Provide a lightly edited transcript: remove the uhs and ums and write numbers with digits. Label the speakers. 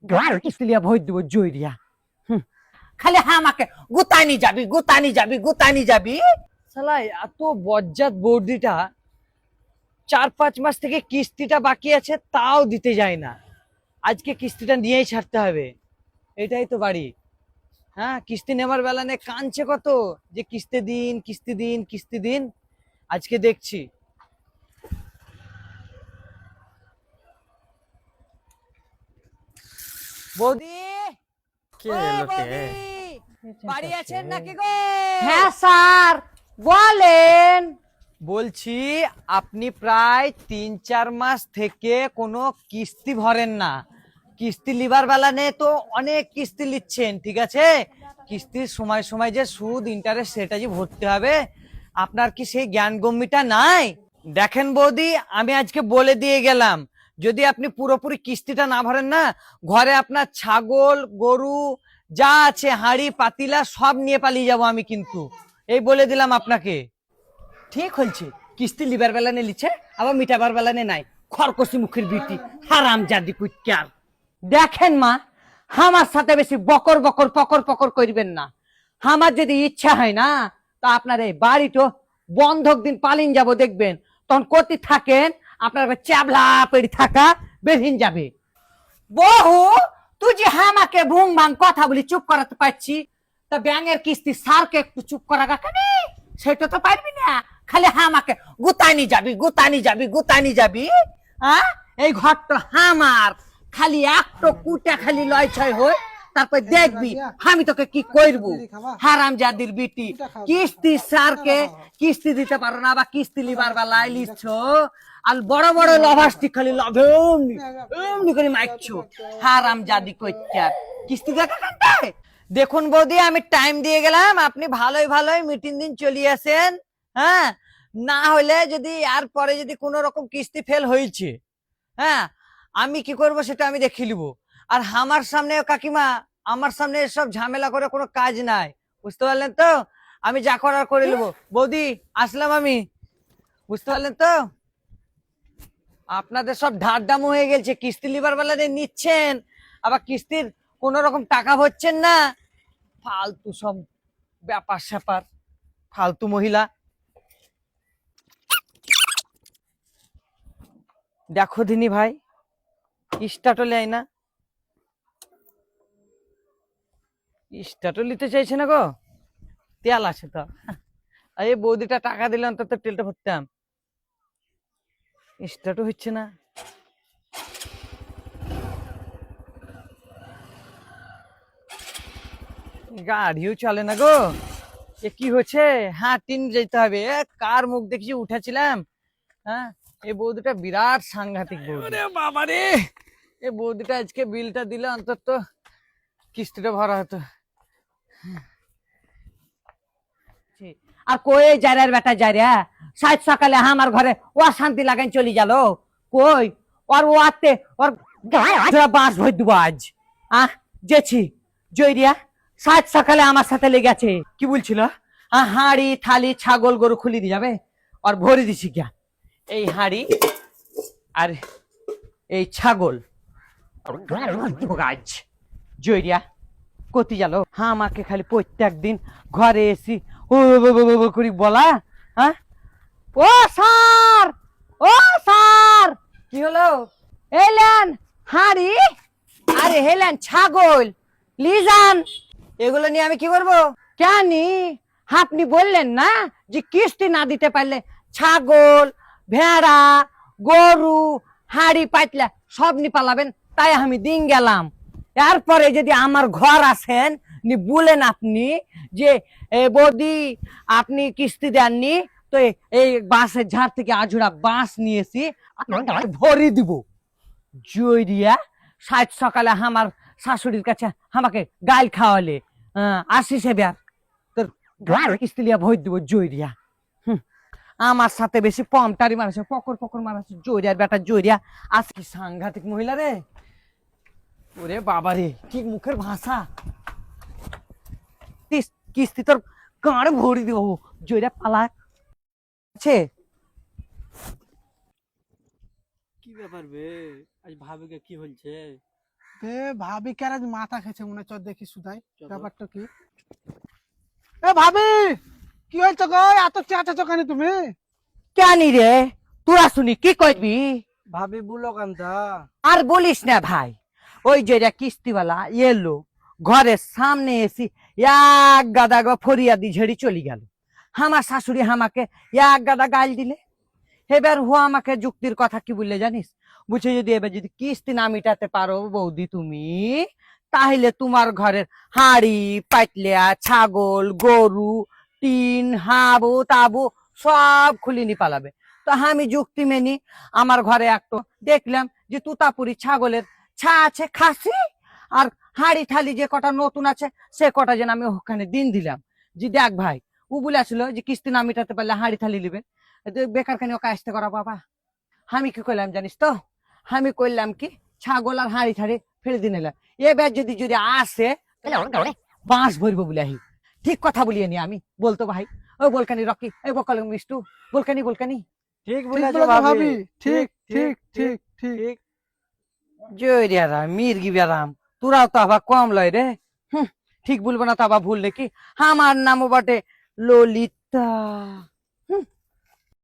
Speaker 1: কিস্তি লিয়া ভোট দিব জয়রিয়া। খালি আমাকে গুতানি যাবি গুতানি যাবি গুতানি যাবি।
Speaker 2: শালা এত বজ্জাত বৌদিটা 4-5 মাস থেকে কিস্তিটা বাকি আছে তাও দিতে যায় না। আজকে কিস্তিটা নিয়েই ছাড়তে হবে, এটাই তো বাড়ি। হ্যাঁ, কিস্তি নেওয়ার বেলা নে কাঁদছে কত যে কিস্তি দিন কিস্তি দিন কিস্তি দিন। আজকে দেখছি। বৌদি,
Speaker 3: কে
Speaker 2: ও
Speaker 3: এলো কে?
Speaker 2: বৌদি, বাড়ি আছেন নাকি গো?
Speaker 1: হ্যাঁ স্যার বলেন।
Speaker 2: বলছি আপনি প্রায় 3-4 মাস থেকে কোনো কিস্তি ভরেন না। কিস্তি লিবার বেলা নে তো অনেক কিস্তি লিচ্ছেন, ঠিক আছে? কিস্তির সময় সময় যে সুদ ইন্টারেস্ট সেটা যে ভরতে হবে, আপনার কি সেই জ্ঞান গম্যিটা নাই? দেখেন বৌদি, আমি আজকে বলে দিয়ে গেলাম, যদি আপনি পুরোপুরি কিস্তিটা না ভরেন না, ঘরে আপনার ছাগল গরু যা আছে হাঁড়ি পাতিলা সব নিয়ে পালিয়ে যাবো আমি কিন্তু। এই বলে দিলাম আপনাকে।
Speaker 1: ঠিক হয়েছে, কিস্তি লিবার বেলা নে লিছে আবার মিটাবার বেলা নে নাই। খরকসি মুখের বিটি হারাম জাদি কুচ্চার। দেখেন মা, আমার সাথে বেশি বকর বকর পকর পকর করবেন না। আমার যদি ইচ্ছা হয় না তা আপনার এই বাড়িটো বন্ধক দিন পালিন যাব দেখবেন, তখন কতি থাকেন আপনার চ্যাবলা পেড়ি থাকা বেরিন যাবে। বহু তুই যে আমাকে ভুং ভাং কথা বলি চুপ করাতে পারছি, তা ব্যাঙের কিস্তি সারকে একটু চুপ করা কেন? সেটা তো পারবি না। খালি আমাকে গুতানি যাবি গুতানি যাবি গুতানি যাবি। হ্যাঁ, এই ঘরটা আমার, খালি একটো কুটা খালি লয় ছয় হই, তারপর দেখবি আমি তোকে কি করব। হারাম জাদির বিটি, কিস্তি সারকে কিস্তি দিতে পারো না, বা কিস্তি লিবার বেলায় লিচ্ছ আর বড় বড় লভাস্টিক খালি লভে এমনি করে মারছো। হারাম জাদি কইচার কিস্তি দেখা কাটে।
Speaker 2: দেখুন বৌদি, আমি টাইম দিয়ে গেলাম, আপনি ভালোই ভালোই মিটিং দিন চলে আসেন। হ্যাঁ, না হলে যদি আর পরে যদি কোনো রকম কিস্তি ফেল হয়েছে, হ্যাঁ, আমি কি করব সেটা আমি দেখে নিব। আর আমার সামনে কাকিমা, আমার সামনে এসব ঝামেলা করে কোনো কাজ নাই, বুঝতে পারলেন তো? আমি যা করার করে নেবো। বৌদি আসলাম আমি, বুঝতে পারলেন তো? আপনাদের সব ধারদাম হয়ে গেছে, কিস্তি লিবার বেলাতে নিচ্ছেন আবার কিস্তির কোন রকম টাকা ভরছেন না। ফালতু সব ব্যাপার স্যাপার, ফালতু মহিলা। দেখো দিনি ভাই, স্টার্টও নেয় না, স্টার্টও নিতে চাইছে না গো। তেল আছে তো, এই বৌদিটা টাকা দিলে অন্তত তেলটা ভরতাম। স্টার্টও হচ্ছে না। গাড়িও চলে না গো, এ কি হচ্ছে? হ্যাঁ, টিন যেতে হবে। কার মুখ দেখছি উঠেছিলাম। হ্যাঁ, এই বৌদিটা বিরাট সাংঘাতিক বৌদি। বাবা রে, এই বৌদিটা আজকে বিলটা দিলে অন্তত কিস্তিটা ভরা হতো।
Speaker 1: আর কই যারার বেটা যারা সাত সকালে আমার ঘরে ও শান্তি লাগাই চলি গেল কই? ওর ওয়াতে ওর গায়ে বাঁশ ভর দিব আজ। যেছি জয়রিয়া সাত সকালে আমার সাথে লেগেছে, কি বলছিল? হাঁড়ি থালি ছাগল গরু খুলি দিয়ে যাবে, আর ভরে দিছি গিয়া এই হাঁড়ি আর এই ছাগল গাছ। জয়রিয়া কতি গেল আমাকে খালি প্রত্যেক দিন ঘরে এসি ও করি বলা। হ্যাঁ, ও স্যার, ও স্যার,
Speaker 2: কি হলো?
Speaker 1: এলেন হাঁড়ি আরে হেলেন ছাগল লিজান।
Speaker 2: এগুলো নিয়ে আমি কি করবো?
Speaker 1: কেন আপনি বললেন না যে কিস্তি না দিতে পারলে ছাগল ভেড়া গরু হাঁড়ি পাতলা সব নি পালাবেন, তাই আমি দিন গেলাম। এরপরে যদি আমার ঘর আসেন নি বলেন আপনি যে বৌদি আপনি কিস্তি দেননি, তো এই বাঁশের ঝাড় থেকে আঝুড়া বাঁশ নিয়েছি ভরি দিব। জয়রিয়া সাত সকালে আমার শাশুড়ির কাছে আমাকে গাল খাওয়ালে আসিস এবার তোর গায়ের কিস্তি লিয়া ভোট দিব। জয়রিয়া আমার সাথে বেশি পমটারি মারাছে, পকর পকর মারাছে। জয়রিয়ার বেটা জয়রিয়া আজ কি সাংঘাতিক মহিলা রে। ওরে বাবা রে, কি মুখের ভাষা। কিস্তি তোর গাঁড়ে ভরি দিব। জয়রিয়া পালা আছে।
Speaker 3: কি ব্যাপার বে, আজ ভাবিকে কি হয়েছে? তে ভাবি কে আজ মাথা খেছে মনে হচ্ছে, দেখি সুদাই ব্যাপারটা কি। এ ভাবি, কি হয়েছে গো? এত চেঁচাচ্ছ কেন তুমি?
Speaker 1: কেন রে তোরা শুনি কি করবি?
Speaker 3: ভাবি বুলো কান্তা।
Speaker 1: আর বলিস না ভাই, ওই যে কিস্তিওয়ালা এলো, ঘরের সামনে এসি এক গাদা ফরিয়াদি ঝেড়ি চলে গেল। আমার শাশুড়ি আমাকে এক গাদা গাল দিলে। এবার হো আমাকে যুক্তির কথা কি বললে জানিস? বুঝে যদি এবার যদি কিস্তি না মিটাতে পারো বৌদি তুমি, তাহলে তোমার ঘরের হাড়ি পাটলিয়া ছাগল গরু টিন হাবু তাবু সব খুলিনি পালাবে। তো আমি যুক্তি মেনি আমার ঘরে একটু দেখলাম যে তুতাপুরি ছাগলের ছা আছে খাসি, আর হাড়ি থালি যে কটা নতুন আছে সে কটা যেন আমি ওখানে দিন দিলাম। যে দেখ ভাই, ও বলে আসলো যে কিস্তি না মিটাতে পারলে হাড়ি থালি নিবে, বেকার খানি ওকে আসতে করা বাবা। আমি কি করলাম জানিস তো? আমি করলাম কি, ছাগল আর হাঁড়ি ঠাড়ি ফেলে দিন এলাম। এবার যদি যদি আসে বাঁশ ভরবো বলে আহি। ঠিক কথা বলিয়ে নি আমি বলতো ভাই। ওই বলকানি রকি, ওই বকল মিষ্টু, বলকানি বলকানি।
Speaker 2: ঠিক
Speaker 3: ঠিক
Speaker 2: বলেছো
Speaker 3: বলেছো
Speaker 2: ভাবি।
Speaker 3: ভাবি, ঠিক ঠিক ঠিক ঠিক।
Speaker 2: ঠিক।
Speaker 1: জয় রে রাম মির্গি বেরাম, তোরাও তো আবার কম লয় রে। ঠিক বলবো না তো আবার ভুল নাকি? আমার নামও বটে ললিতা।